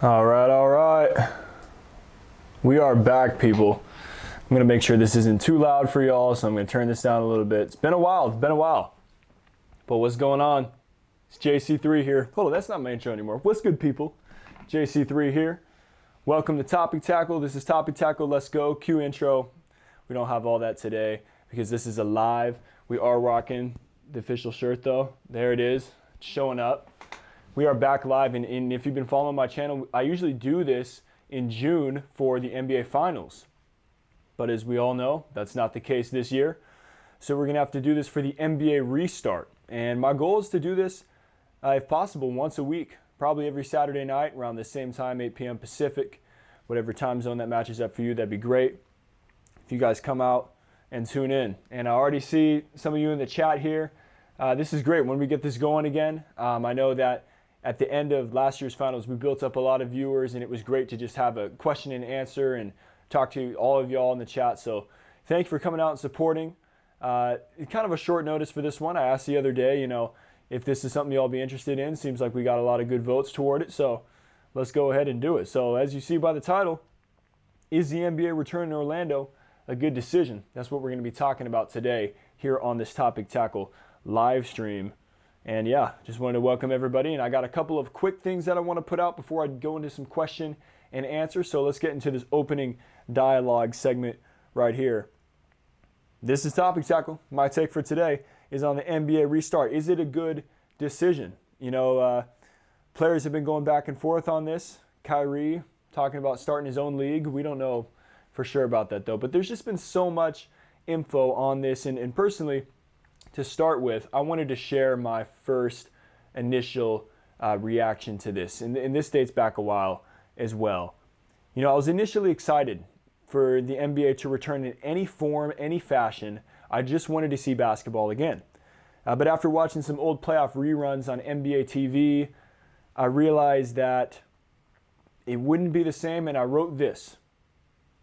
All right. We are back, people. I'm going to make sure this isn't too loud for y'all, so I'm going to turn this down a little bit. It's been a while. But what's going on? It's JC3 here. Hold on, that's not my intro anymore. What's good, people? JC3 here. Welcome to Topic Tackle. This is Topic Tackle. Let's go. Cue intro. We don't have all that today because this is a live. We are rocking the official shirt, though. There it is, showing up. We are back live, and if you've been following my channel, I usually do this in June for the NBA Finals. But as we all know, that's not the case this year. So we're going to have to do this for the NBA restart. And my goal is to do this, if possible, once a week, probably every Saturday night around the same time, 8 p.m. Pacific. Whatever time zone that matches up for you, that'd be great. If you guys come out and tune in. And I already see some of you in the chat here. This is great when we get this going again. I know that at the end of last year's finals, we built up a lot of viewers, and it was great to just have a question and answer and talk to all of y'all in the chat. So thank you for coming out and supporting. Kind of a short notice for this one. I asked the other day, if this is something y'all be interested in. Seems like we got a lot of good votes toward it, so let's go ahead and do it. So as you see by the title, is the NBA return to Orlando a good decision? That's what we're going to be talking about today here on this Topic Tackle live stream. And yeah, just wanted to welcome everybody. And I got a couple of quick things that I want to put out before I go into some question and answer. So let's get into this opening dialogue segment right here. This is Topic Tackle. My take for today is on the NBA restart. Is it a good decision? Players have been going back and forth on this. Kyrie talking about starting his own league. We don't know for sure about that though. But there's just been so much info on this. And personally, to start with, I wanted to share my first initial reaction to this. And this dates back a while as well. I was initially excited for the NBA to return in any form, any fashion. I just wanted to see basketball again. But after watching some old playoff reruns on NBA TV, I realized that it wouldn't be the same, and I wrote this.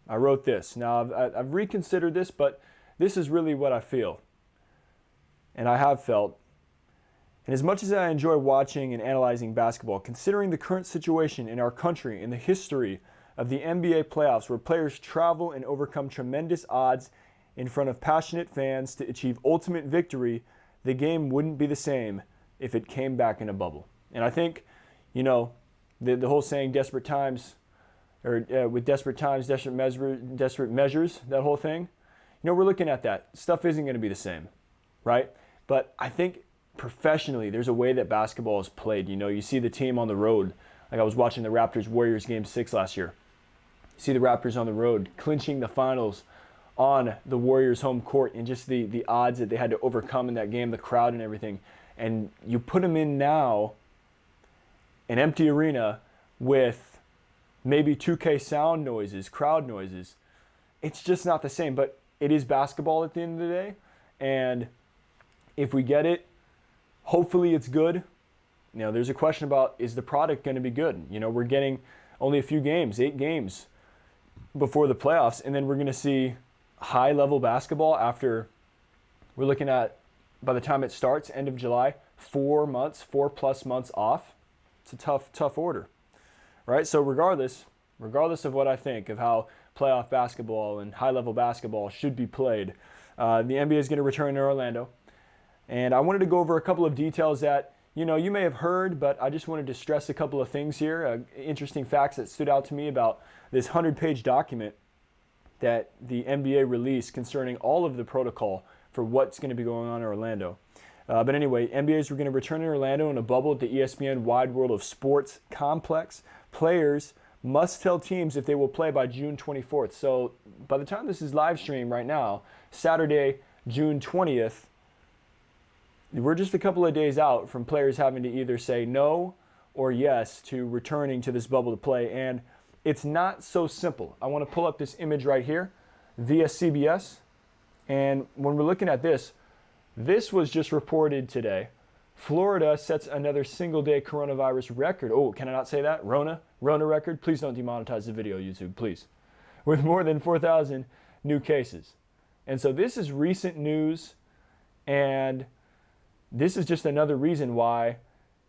Now, I've reconsidered this, but this is really what I feel. And I have felt. And as much as I enjoy watching and analyzing basketball, considering the current situation in our country and the history of the NBA playoffs where players travel and overcome tremendous odds in front of passionate fans to achieve ultimate victory, the game wouldn't be the same if it came back in a bubble. And I think, the whole saying desperate times, or with desperate times, desperate measures, that whole thing, we're looking at that. Stuff isn't going to be the same, right? But I think professionally, there's a way that basketball is played. You see the team on the road. Like I was watching the Raptors-Warriors Game 6 last year. You see the Raptors on the road clinching the finals on the Warriors' home court, and just the odds that they had to overcome in that game, the crowd and everything. And you put them in now, an empty arena with maybe 2K sound noises, crowd noises. It's just not the same, but it is basketball at the end of the day. And if we get it, hopefully it's good. There's a question about, is the product going to be good? We're getting only a few games, 8 games before the playoffs, and then we're going to see high-level basketball after, we're looking at, by the time it starts, end of July, 4+ months off. It's a tough order, right? So regardless of what I think of how playoff basketball and high-level basketball should be played, the NBA is going to return to Orlando. And I wanted to go over a couple of details that, you may have heard, but I just wanted to stress a couple of things here. Interesting facts that stood out to me about this 100-page document that the NBA released concerning all of the protocol for what's going to be going on in Orlando. But anyway, NBA's were going to return to Orlando in a bubble at the ESPN Wide World of Sports complex. Players must tell teams if they will play by June 24th. So by the time this is live stream right now, Saturday, June 20th, we're just a couple of days out from players having to either say no or yes to returning to this bubble to play. And it's not so simple. I want to pull up this image right here via CBS. And when we're looking at this was just reported today. Florida sets another single-day coronavirus record. Oh, can I not say that? Rona record? Please don't demonetize the video, YouTube, please. With more than 4,000 new cases. And so this is recent news, and this is just another reason why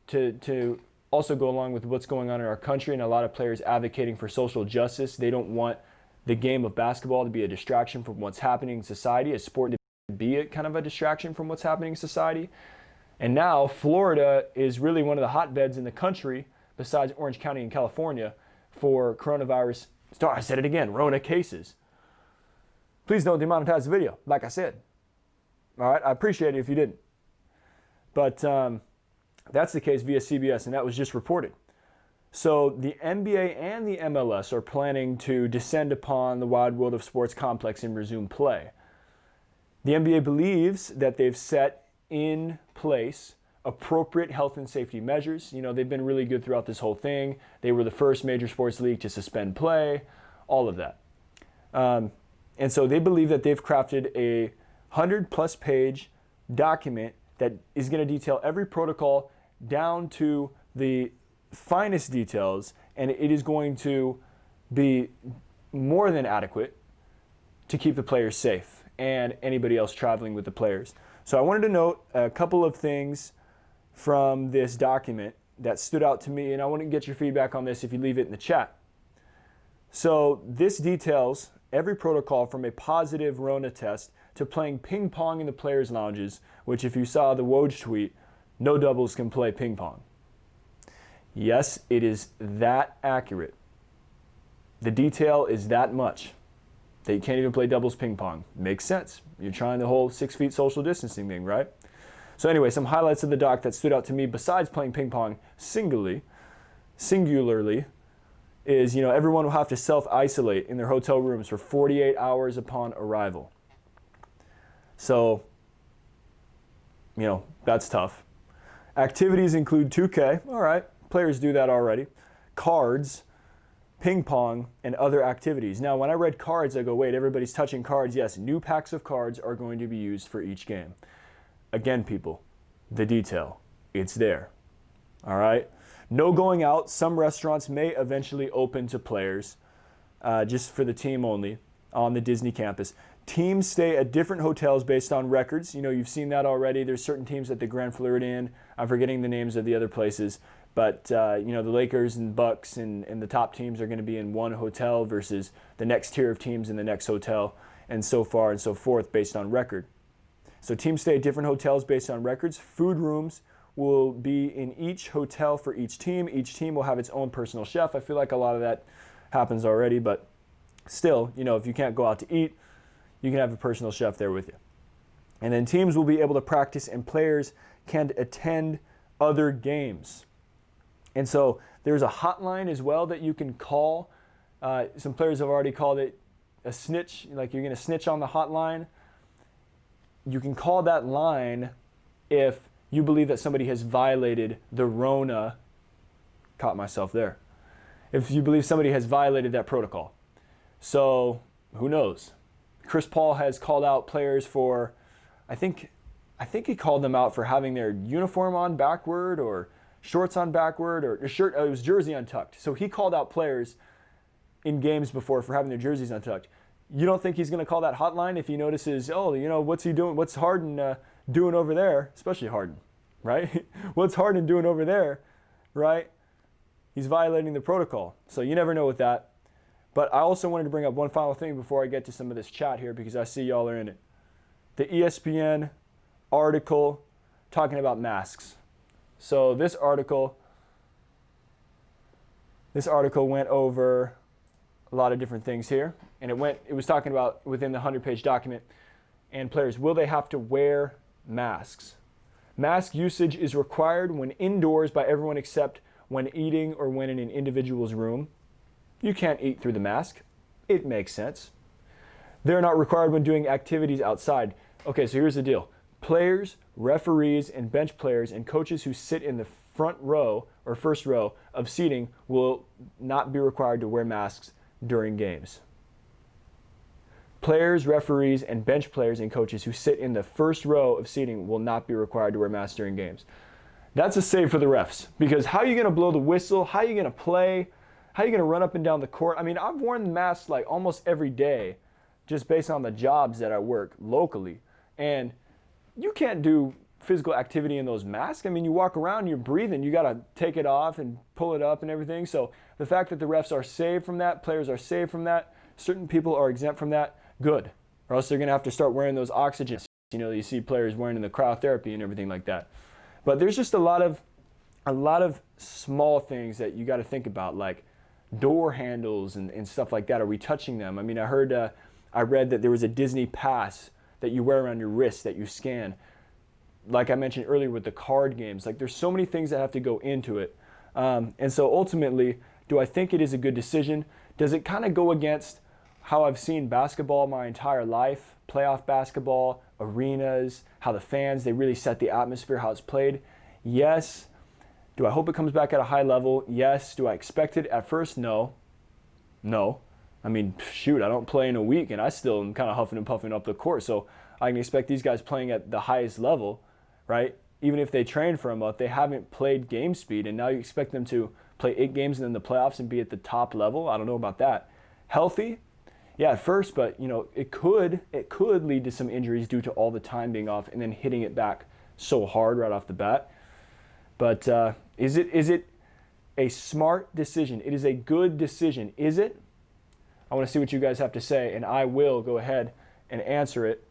to also go along with what's going on in our country and a lot of players advocating for social justice. They don't want the game of basketball to be a distraction from what's happening in society, a sport to be a kind of a distraction from what's happening in society. And now Florida is really one of the hotbeds in the country, besides Orange County in California, for coronavirus, I said it again, Rona cases. Please don't demonetize the video, like I said. All right, I appreciate it if you didn't. But that's the case via CBS, and that was just reported. So the NBA and the MLS are planning to descend upon the wide world of sports complex and resume play. The NBA believes that they've set in place appropriate health and safety measures. You know, they've been really good throughout this whole thing. They were the first major sports league to suspend play, all of that. And so they believe that they've crafted a 100-plus page document that is going to detail every protocol down to the finest details, and it is going to be more than adequate to keep the players safe and anybody else traveling with the players. So I wanted to note a couple of things from this document that stood out to me, and I want to get your feedback on this if you leave it in the chat. So this details every protocol from a positive Rona test to playing ping pong in the players' lounges, which if you saw the Woj tweet, no doubles can play ping pong. Yes, it is that accurate. The detail is that much that you can't even play doubles ping pong. Makes sense. You're trying the whole 6 feet social distancing thing, right? So anyway, some highlights of the doc that stood out to me besides playing ping pong singularly, is, you know, everyone will have to self-isolate in their hotel rooms for 48 hours upon arrival. So, you know, that's tough. Activities include 2K. All right, players do that already. Cards, ping pong, and other activities. Now, when I read cards, I go, wait, everybody's touching cards. Yes, new packs of cards are going to be used for each game. Again, people, the detail, it's there. All right? No going out. Some restaurants may eventually open to players, just for the team only, on the Disney campus. Teams stay at different hotels based on records. You know, you've seen that already. There's certain teams at the Grand Floridian. I'm forgetting the names of the other places. But, you know, the Lakers and Bucks and the top teams are going to be in one hotel versus the next tier of teams in the next hotel, and so far and so forth based on record. So teams stay at different hotels based on records. Food rooms will be in each hotel for each team. Each team will have its own personal chef. I feel like a lot of that happens already, but still, you know, if you can't go out to eat, you can have a personal chef there with you. And then teams will be able to practice and players can attend other games. And so there's a hotline as well that you can call. Some players have already called it a snitch, like you're going to snitch on the hotline. You can call that line if you believe that somebody has violated the Rona, caught myself there, if you believe somebody has violated that protocol. So who knows? Chris Paul has called out players for, I think he called them out for having their uniform on backward or shorts on backward or a shirt, it was jersey untucked. So he called out players in games before for having their jerseys untucked. You don't think he's going to call that hotline if he notices, oh, you know, what's he doing? What's Harden doing over there? Especially Harden, right? What's Harden doing over there, right? He's violating the protocol. So you never know with that. But I also wanted to bring up one final thing before I get to some of this chat here because I see y'all are in it. The ESPN article talking about masks. So this article went over a lot of different things here, and it was talking about within the 100-page document and players, will they have to wear masks? Mask usage is required when indoors by everyone except when eating or when in an individual's room. You can't eat through the mask. It makes sense. They're not required when doing activities outside. Okay, so here's the deal. Players, referees, and bench players and coaches who sit in the front row or first row of seating will not be required to wear masks during games. Players, referees, and bench players and coaches who sit in the first row of seating will not be required to wear masks during games. That's a save for the refs, because how are you going to blow the whistle? How are you going to play? How are you going to run up and down the court? I mean, I've worn masks like almost every day just based on the jobs that I work locally. And you can't do physical activity in those masks. I mean, you walk around, you're breathing, you got to take it off and pull it up and everything. So the fact that the refs are saved from that, players are saved from that, certain people are exempt from that, good. Or else they're going to have to start wearing those oxygen, you know, you see players wearing in the cryotherapy and everything like that. But there's just a lot of small things that you got to think about, like door handles and stuff like that. Are we touching them? I mean, I read that there was a Disney pass that you wear around your wrist that you scan. Like I mentioned earlier with the card games, like there's so many things that have to go into it. And so ultimately, do I think it is a good decision? Does it kind of go against how I've seen basketball my entire life, playoff basketball, arenas, how the fans, they really set the atmosphere, how it's played? Yes. Do I hope it comes back at a high level? Yes. Do I expect it at first? No. No. I mean, shoot, I don't play in a week and I still am kind of huffing and puffing up the court. So I can expect these guys playing at the highest level, right? Even if they train for a month, they haven't played game speed, and now you expect them to play 8 games and then the playoffs and be at the top level. I don't know about that. Healthy? Yeah, at first, but you know, it could lead to some injuries due to all the time being off and then hitting it back so hard right off the bat. But is it a smart decision? It is a good decision. Is it? I want to see what you guys have to say, and I will go ahead and answer it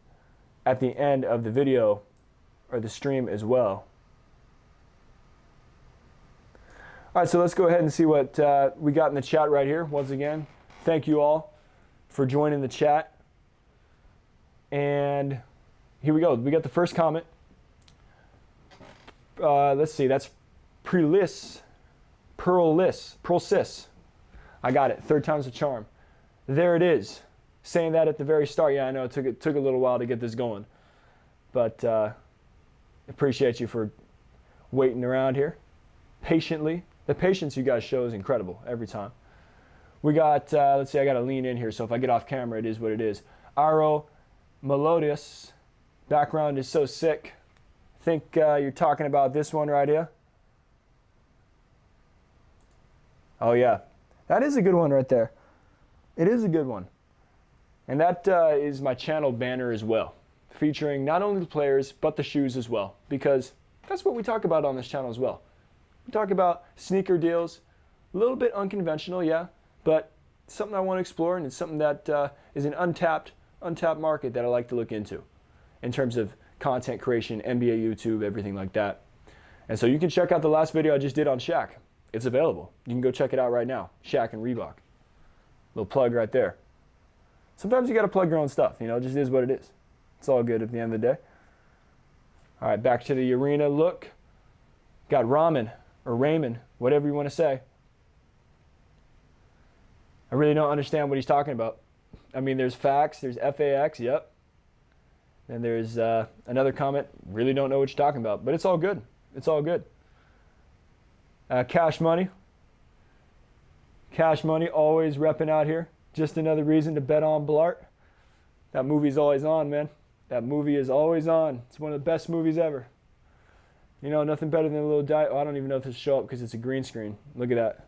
at the end of the video or the stream as well. All right, so let's go ahead and see what we got in the chat right here. Once again, thank you all for joining the chat. And here we go. We got the first comment. Let's see, that's Perlis. I got it. 3rd time's a charm. There it is. Saying that at the very start. Yeah, I know it took a little while to get this going. But appreciate you for waiting around here patiently. The patience you guys show is incredible every time. We got, let's see, I got to lean in here, so if I get off camera, it is what it is. Aro Melodious. Background is so sick. I think you're talking about this one right here. Oh, yeah. That is a good one right there. It is a good one. And that is my channel banner as well, featuring not only the players, but the shoes as well, because that's what we talk about on this channel as well. We talk about sneaker deals, a little bit unconventional, yeah, but something I want to explore, and it's something that is an untapped market that I like to look into in terms of content creation, NBA, YouTube, everything like that. And so you can check out the last video I just did on Shaq. It's available. You can go check it out right now. Shaq and Reebok. Little plug right there. Sometimes you got to plug your own stuff. You know, it just is what it is. It's all good at the end of the day. All right, back to the arena look. Got Ramen or Raymond, whatever you want to say. I really don't understand what he's talking about. I mean, there's facts, there's FAX, yep. And there's another comment, really don't know what you're talking about, but it's all good. It's all good. Cash Money. Cash Money always repping out here. Just another reason to bet on Blart. That movie's always on, man. That movie is always on. It's one of the best movies ever. You know, nothing better than a little diet. Oh, I don't even know if this will show up because it's a green screen. Look at that.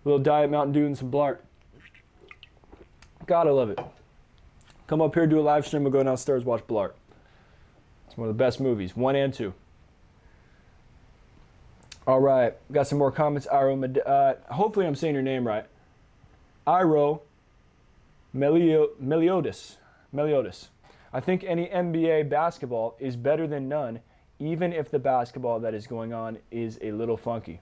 A little Diet Mountain Dew and some Blart. Gotta love it. Come up here, do a live stream, we'll go downstairs, watch Blart. It's one of the best movies, 1 and 2. All right, got some more comments. Hopefully I'm saying your name right. Iro Meliodas. I think any NBA basketball is better than none, even if the basketball that is going on is a little funky.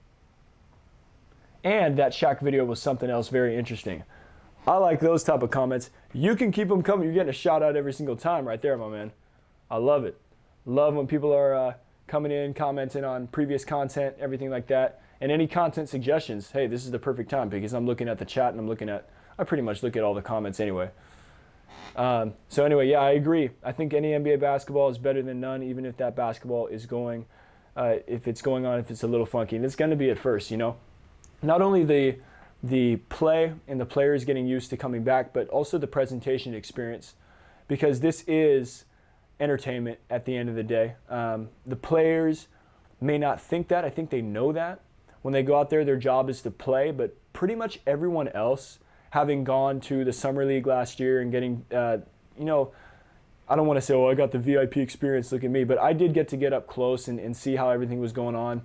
And that Shaq video was something else very interesting. I like those type of comments. You can keep them coming. You're getting a shout out every single time right there, my man. I love it. Love when people are coming in, commenting on previous content, everything like that. And any content suggestions, hey, this is the perfect time because I'm looking at the chat and I pretty much look at all the comments anyway. So anyway, yeah, I agree. I think any NBA basketball is better than none, even if that basketball is going, if it's going on, if it's a little funky. And it's going to be at first, you know. Not only the play and the players getting used to coming back, but also the presentation experience, because this is entertainment at the end of the day. The players may not think that. I think they know that. When they go out there, their job is to play, but pretty much everyone else, having gone to the Summer League last year and getting, you know, I don't want to say, oh, I got the VIP experience, look at me, but I did get up close and see how everything was going on.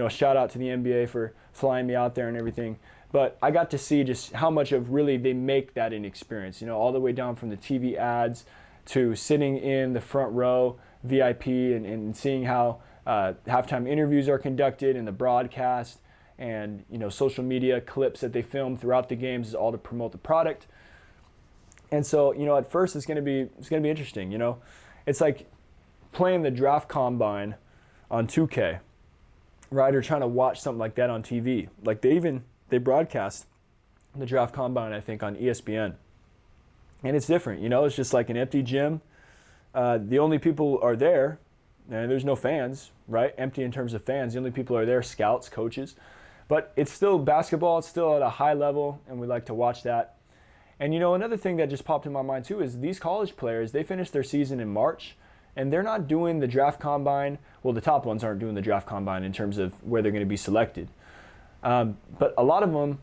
Shout out to the NBA for flying me out there and everything. But I got to see just how much of really they make that an experience, all the way down from the TV ads to sitting in the front row VIP and seeing how halftime interviews are conducted and the broadcast and social media clips that they film throughout the games is all to promote the product. And so at first it's gonna be interesting. It's like playing the draft combine on 2K, right? Or trying to watch something like that on TV. Like they broadcast the draft combine, I think, on ESPN, and it's different. It's just like an empty gym. The only people are there, and there's no fans, right? Empty in terms of fans. The only people are there, scouts, coaches. But it's still basketball. It's still at a high level, and we like to watch that. And another thing that just popped in my mind too is these college players, they finish their season in March, and they're not doing the draft combine. Well, the top ones aren't doing the draft combine in terms of where they're going to be selected. But a lot of them,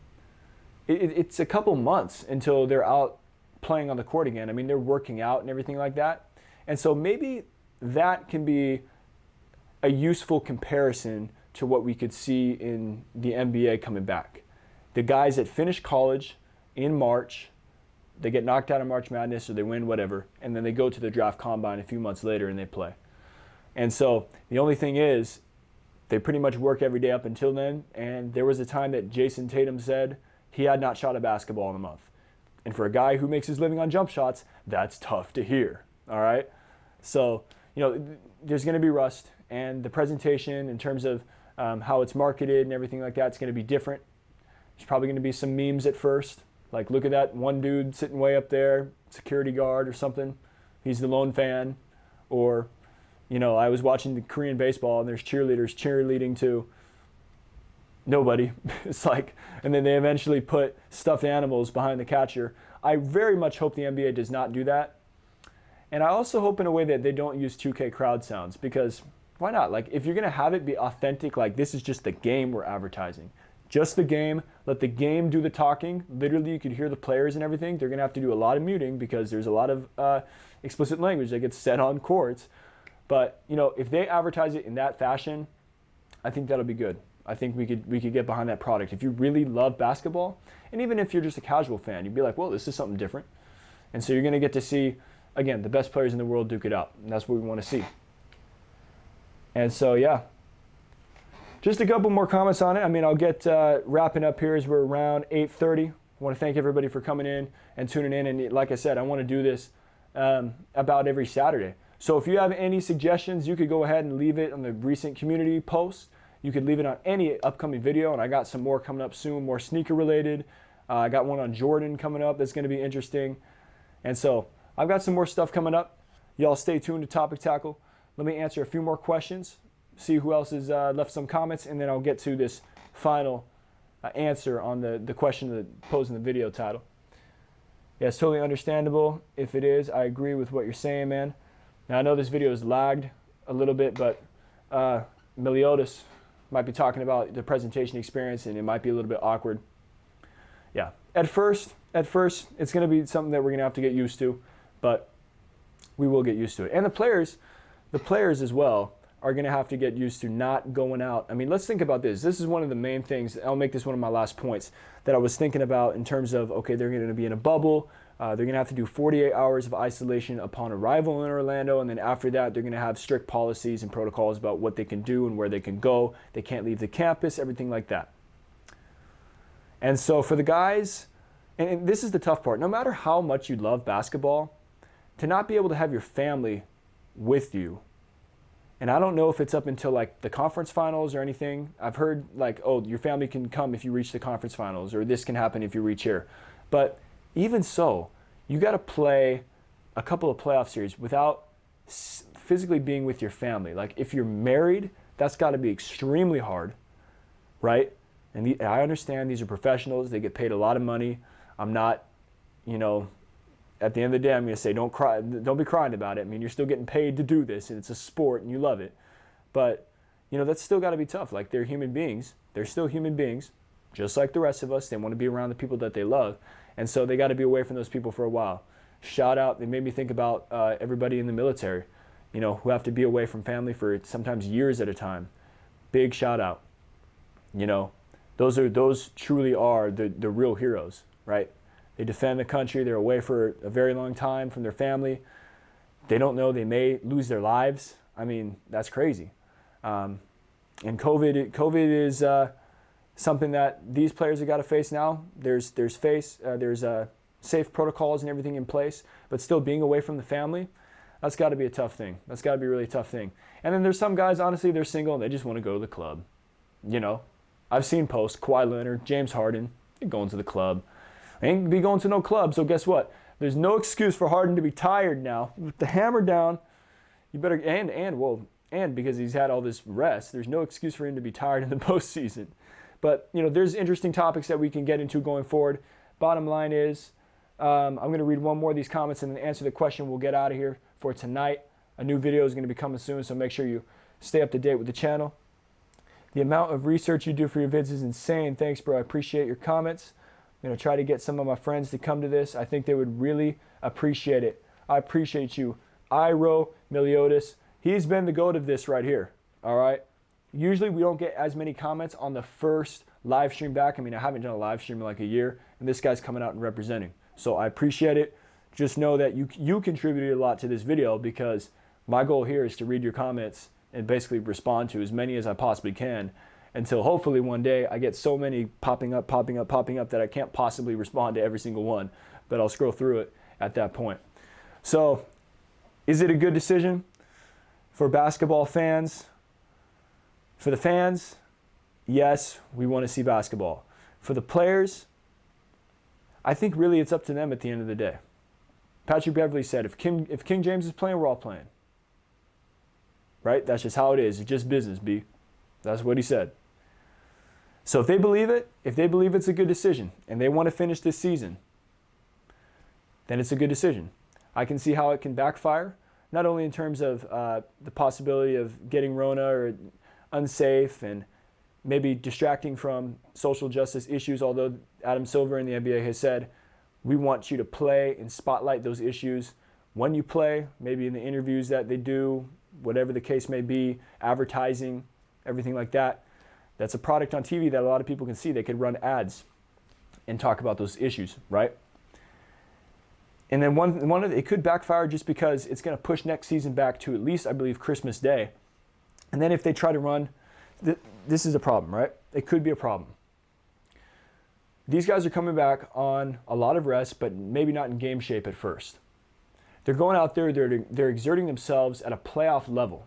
it's a couple months until they're out playing on the court again. I mean, they're working out and everything like that. And so maybe that can be a useful comparison to what we could see in the NBA coming back. The guys that finish college in March, they get knocked out of March Madness or they win whatever, and then they go to the draft combine a few months later and they play. And so the only thing is they pretty much work every day up until then, and there was a time that Jason Tatum said he had not shot a basketball in a month. And for a guy who makes his living on jump shots, that's tough to hear, all right? So, there's going to be rust, and the presentation in terms of how it's marketed and everything like that, it's going to be different. There's probably going to be some memes at first. Like, look at that one dude sitting way up there, security guard or something. He's the lone fan. Or, I was watching the Korean baseball and there's cheerleaders cheerleading to nobody. It's like, and then they eventually put stuffed animals behind the catcher. I very much hope the NBA does not do that. And I also hope in a way that they don't use 2K crowd sounds, because why not? Like, if you're going to have it be authentic, like this is just the game we're advertising. Just the game, let the game do the talking. Literally, you could hear the players and everything. They're going to have to do a lot of muting because there's a lot of explicit language that gets said on courts. But, if they advertise it in that fashion, I think that'll be good. I think we could get behind that product. If you really love basketball, and even if you're just a casual fan, you'd be like, well, this is something different. And so you're going to get to see, again, the best players in the world duke it out. And that's what we want to see. And so, yeah. Just a couple more comments on it. I mean, I'll get wrapping up here as we're around 8:30. I want to thank everybody for coming in and tuning in. And like I said, I want to do this about every Saturday. So if you have any suggestions, you could go ahead and leave it on the recent community post. You could leave it on any upcoming video. And I got some more coming up soon, more sneaker related. I got one on Jordan coming up that's going to be interesting. And so I've got some more stuff coming up. Y'all stay tuned to Topic Tackle. Let me answer a few more questions. See who else has left some comments, and then I'll get to this final answer on the question that posed in the video title. Yeah, it's totally understandable. If it is, I agree with what you're saying, man. Now, I know this video is lagged a little bit, but Meliodas might be talking about the presentation experience, and it might be a little bit awkward. Yeah, at first, it's going to be something that we're going to have to get used to, but we will get used to it. And the players as well, are going to have to get used to not going out. I mean, let's think about this. This is one of the main things. I'll make this one of my last points that I was thinking about in terms of, okay, they're going to be in a bubble. They're going to have to do 48 hours of isolation upon arrival in Orlando. And then after that, they're going to have strict policies and protocols about what they can do and where they can go. They can't leave the campus, everything like that. And so for the guys, and this is the tough part, no matter how much you love basketball, to not be able to have your family with you. And I don't know if it's up until like the conference finals or anything. I've heard like, oh, your family can come if you reach the conference finals, or this can happen if you reach here. But even so, you got to play a couple of playoff series without physically being with your family. Like if you're married, that's got to be extremely hard, right? And I understand these are professionals. They get paid a lot of money. I'm not, at the end of the day, I'm going to say, don't cry. Don't be crying about it. I mean, you're still getting paid to do this, and it's a sport, and you love it. But, that's still got to be tough. Like, they're human beings. They're still human beings, just like the rest of us. They want to be around the people that they love. And so they got to be away from those people for a while. Shout out. They made me think about everybody in the military, you know, who have to be away from family for sometimes years at a time. Big shout out. You know, those truly are the real heroes, right? They defend the country. They're away for a very long time from their family. They don't know they may lose their lives. I mean, that's crazy. And COVID is something that these players have got to face now. There's safe protocols and everything in place, but still being away from the family, that's got to be a tough thing. That's got to be a really tough thing. And then there's some guys, honestly, they're single and they just want to go to the club. You know, I've seen posts, Kawhi Leonard, James Harden, they're going to the club. I ain't be going to no club, so guess what? There's no excuse for Harden to be tired now. With the hammer down, you better, and because he's had all this rest, there's no excuse for him to be tired in the postseason. But, you know, there's interesting topics that we can get into going forward. Bottom line is, I'm going to read one more of these comments and then answer the question. We'll get out of here for tonight. A new video is going to be coming soon, so make sure you stay up to date with the channel. The amount of research you do for your vids is insane. Thanks, bro. I appreciate your comments. I'm going to try to get some of my friends to come to this. I think they would really appreciate it. I appreciate you. Iro Miliotis. He's been the GOAT of this right here. All right. Usually we don't get as many comments on the first live stream back. I mean, I haven't done a live stream in like a year, and this guy's coming out and representing. So I appreciate it. Just know that you contributed a lot to this video, because my goal here is to read your comments and basically respond to as many as I possibly can, until hopefully one day I get so many popping up that I can't possibly respond to every single one, but I'll scroll through it at that point. So is it a good decision for basketball fans? For the fans, yes, we want to see basketball. For the players, I think really it's up to them at the end of the day. Patrick Beverley said, if King James is playing, we're all playing. Right? That's just how it is. It's just business, B. That's what he said. So if they believe it, if they believe it's a good decision, and they want to finish this season, then it's a good decision. I can see how it can backfire, not only in terms of the possibility of getting Rona or unsafe and maybe distracting from social justice issues, although Adam Silver in the NBA has said, we want you to play and spotlight those issues when you play, maybe in the interviews that they do, whatever the case may be, advertising, everything like that. That's a product on TV that a lot of people can see. They could run ads and talk about those issues, right? And then it could backfire just because it's going to push next season back to at least, I believe, Christmas Day. And then if they try to run, this is a problem, right? It could be a problem. These guys are coming back on a lot of rest, but maybe not in game shape at first. They're going out there, they're exerting themselves at a playoff level.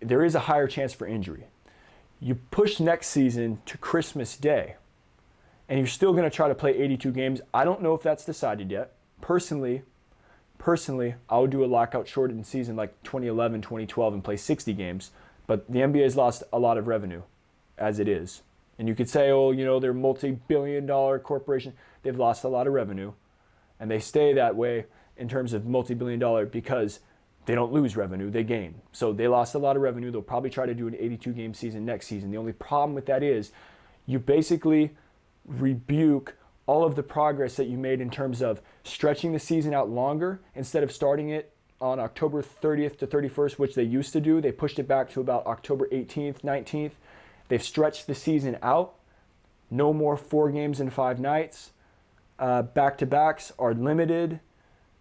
There is a higher chance for injury. You push next season to Christmas Day, and you're still going to try to play 82 games. I don't know if that's decided yet. Personally, I would do a lockout shortened season like 2011, 2012 and play 60 games. But the NBA has lost a lot of revenue as it is. And you could say, oh, you know, they're a multi-billion-dollar corporation. They've lost a lot of revenue. And they stay that way in terms of multi-billion-dollar because they don't lose revenue, they gain. So they lost a lot of revenue. They'll probably try to do an 82-game season next season. The only problem with that is you basically rebuke all of the progress that you made in terms of stretching the season out longer instead of starting it on October 30th to 31st, which they used to do. They pushed it back to about October 18th, 19th. They've stretched the season out. No more 4 games in 5 nights. Back-to-backs are limited.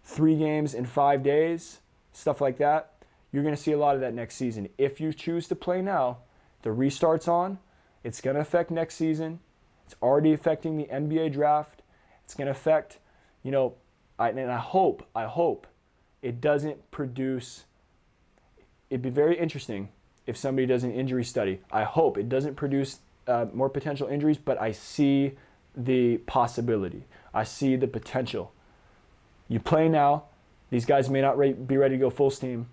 3 games in 5 days, stuff like that. You're going to see a lot of that next season. If you choose to play now, the restart's on. It's going to affect next season. It's already affecting the NBA draft. It's going to affect, you know, I hope it doesn't produce. It'd be very interesting if somebody does an injury study. I hope it doesn't produce more potential injuries, but I see the possibility. I see the potential. You play now. These guys may not be ready to go full steam.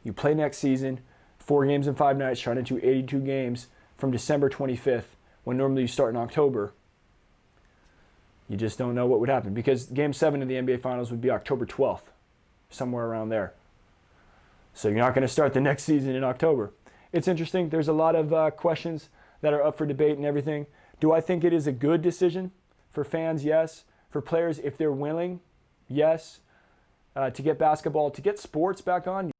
You play next season, 4 games in 5 nights, trying to do 82 games from December 25th, when normally you start in October. You just don't know what would happen, because Game 7 of the NBA Finals would be October 12th, somewhere around there. So you're not going to start the next season in October. It's interesting. There's a lot of questions that are up for debate and everything. Do I think it is a good decision? For fans, yes. For players, if they're willing, Yes. To get basketball, to get sports back on,